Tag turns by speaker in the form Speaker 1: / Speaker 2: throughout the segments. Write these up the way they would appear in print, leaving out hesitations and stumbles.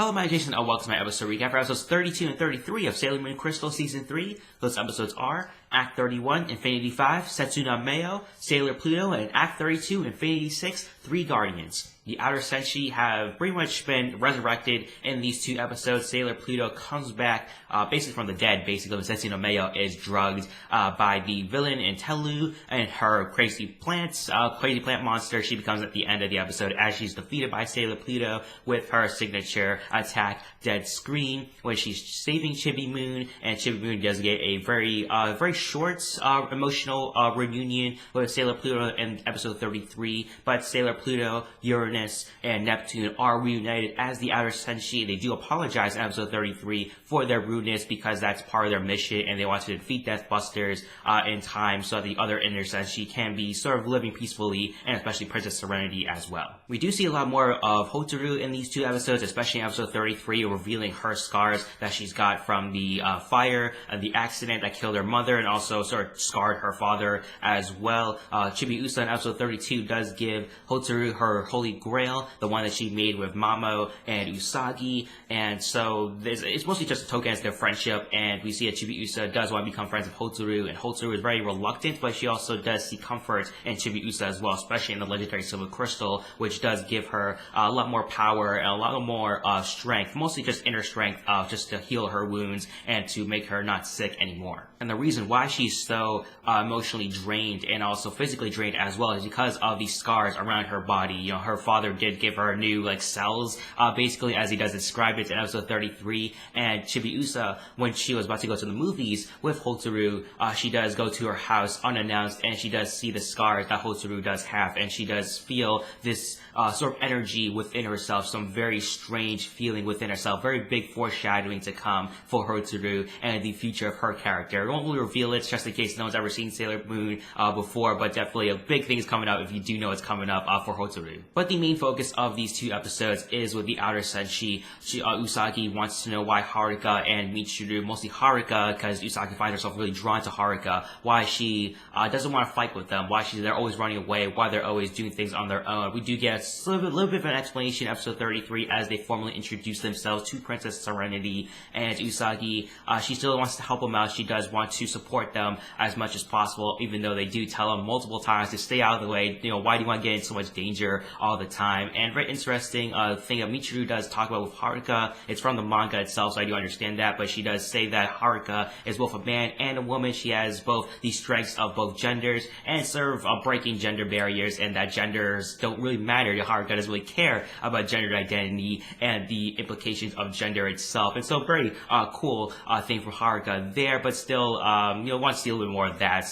Speaker 1: Hello, my Jason, and welcome to my episode recap for episodes 32 and 33 of Sailor Moon Crystal Season 3. Those episodes are Act 31, Infinity 5, Setsuna Meioh, Sailor Pluto, and Act 32, Infinity 6, Three Guardians. The Outer Senshi have pretty much been resurrected in these two episodes. Sailor Pluto comes back basically from the dead, basically, when Setsuna Meioh is drugged by the villain in Telu and her crazy plant monster. She becomes at the end of the episode as she's defeated by Sailor Pluto with her signature attack, Dead Scream, when she's saving Chibi Moon, and Chibi Moon does get a very short emotional reunion with Sailor Pluto in episode 33, but Sailor Pluto, Uranus, and Neptune are reunited as the Outer Senshi. They do apologize in episode 33 for their rudeness because that's part of their mission, and they want to defeat Deathbusters in time so the other Inner Senshi can be sort of living peacefully, and especially Princess Serenity as well. We do see a lot more of Hotaru in these two episodes, especially in episode 33, revealing her scars that she's got from the fire, the accident that killed her mother, and also sort of scarred her father as well. Chibiusa in episode 32 does give Hotaru her holy grail, the one that she made with Mamo and Usagi, and so it's mostly just a token as their friendship, and we see that Chibiusa does want to become friends with Hotaru, and Hotaru is very reluctant, but she also does see comfort in Chibiusa as well, especially in the legendary Silver Crystal, which does give her a lot more power and a lot more strength, mostly just inner strength, just to heal her wounds and to make her not sick anymore. And the reason why she's so emotionally drained and also physically drained as well is because of these scars around her body. You know, her father did give her new cells, basically, as he does describe it in episode 33. And Chibiusa, when she was about to go to the movies with Hotaru, she does go to her house unannounced, and she does see the scars that Hotaru does have, and she does feel this sort of energy within herself, some very strange feeling within herself, very big foreshadowing to come for Hotaru and the future of her character. I won't really reveal it just in case no one's ever seen Sailor Moon before, but definitely a big thing is coming up if you do know it's coming up for Hotaru. But the main focus of these two episodes is with the Outer Senshi. Usagi wants to know why Haruka and Michiru, mostly Haruka, because Usagi finds herself really drawn to Haruka, why she doesn't want to fight with them, why they're always running away, why they're always doing things on their own. We do get a little bit of an explanation in episode 33 as they formally introduce themselves to Princess Serenity and Usagi. She still wants to help them out. She does want to support them as much as possible, even though they do tell them multiple times to stay out of the way. You know, why do you want to get in so much danger all the time? And very interesting thing that Michiru does talk about with Haruka. It's from the manga itself, so I do understand that, but she does say that Haruka is both a man and a woman. She has both the strengths of both genders and serve breaking gender barriers, and that genders don't really matter. Haruka doesn't really care about gender identity and the implications of gender itself. And so very cool thing for Haruka there, but still, wants to see a little bit more of that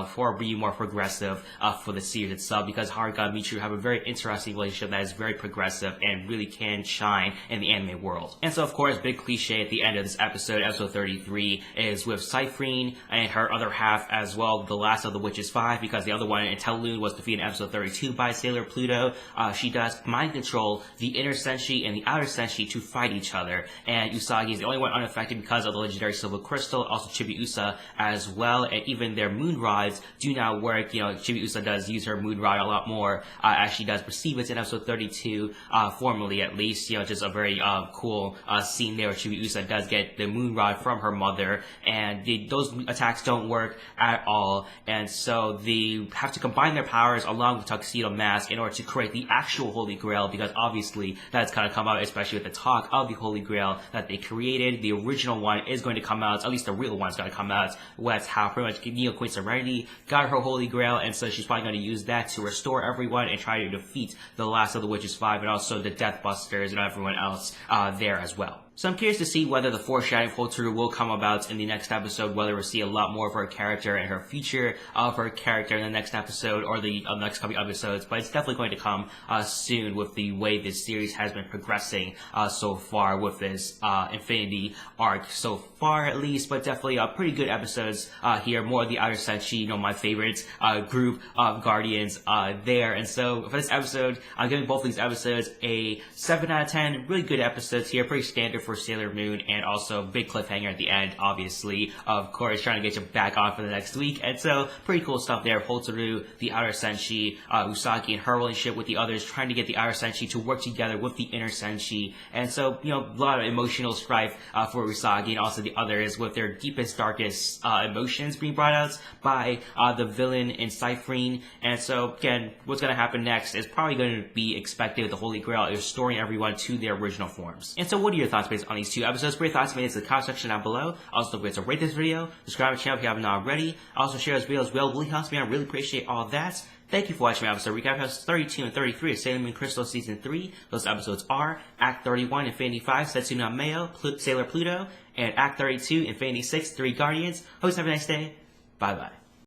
Speaker 1: for being more progressive for the series itself, because Haruka and Michiru have a very interesting relationship that is very progressive and really can shine in the anime world. And so, of course, big cliche at the end of this episode, episode 33, is with Cyphrine and her other half as well, the last of the Witches 5, because the other one in Telune was defeated in episode 32 by Sailor Pluto. She does mind control the Inner Senshi and the Outer Senshi to fight each other, and Usagi is the only one unaffected because of the legendary Silver Crystal, also Chibiusa as well, and even their moon rods do not work. You know, Chibiusa does use her moon rod a lot more, as she does perceive it in episode 32, formally at least. You know, just a very cool scene there where Chibiusa does get the moon rod from her mother, and those attacks don't work at all, and so they have to combine their powers along with Tuxedo Mask in order to create the actual Holy Grail, because obviously that's kind of come out, especially with the talk of the Holy Grail that they created. The original one is going to come out, at least the real one's going to come out. That's how pretty much Neo Queen Serenity got her Holy Grail, and so she's probably going to use that to restore everyone and try to defeat the last of the Witches 5 and also the Deathbusters and everyone else there as well. So I'm curious to see whether the foreshadowing of Hotaru will come about in the next episode, whether we'll see a lot more of her character and her future of her character in the next episode or the next coming episodes, but it's definitely going to come soon with the way this series has been progressing so far with this Infinity arc so far at least, but definitely pretty good episodes here. More of the Outer Senshi, my favorite group of Guardians there. And so for this episode, I'm giving both of these episodes a 7 out of 10. Really good episodes here, pretty standard for Sailor Moon, and also big cliffhanger at the end, obviously, of course, trying to get you back on for the next week. And so, pretty cool stuff there. Hotaru, the Outer Senshi, Usagi and her relationship with the others, trying to get the Outer Senshi to work together with the Inner Senshi. And so, a lot of emotional strife for Usagi and also the others, with their deepest, darkest emotions being brought out by the villain in Cypherine. And so, again, what's going to happen next is probably going to be expected with the Holy Grail, is restoring everyone to their original forms. And so, what are your thoughts based on these two episodes? Put your thoughts in the comment section down below. Also, don't forget to rate this video, subscribe to the channel if you haven't already. Also, share this video as well. It really helps me. I really appreciate all that. Thank you for watching my episode recap. Episodes 32 and 33 of Sailor Moon Crystal Season 3. Those episodes are Act 31, Infinity 5, Setsuna Meioh, Sailor Pluto, and Act 32, Infinity 6, 3 Guardians. Hope you have a nice day. Bye-bye.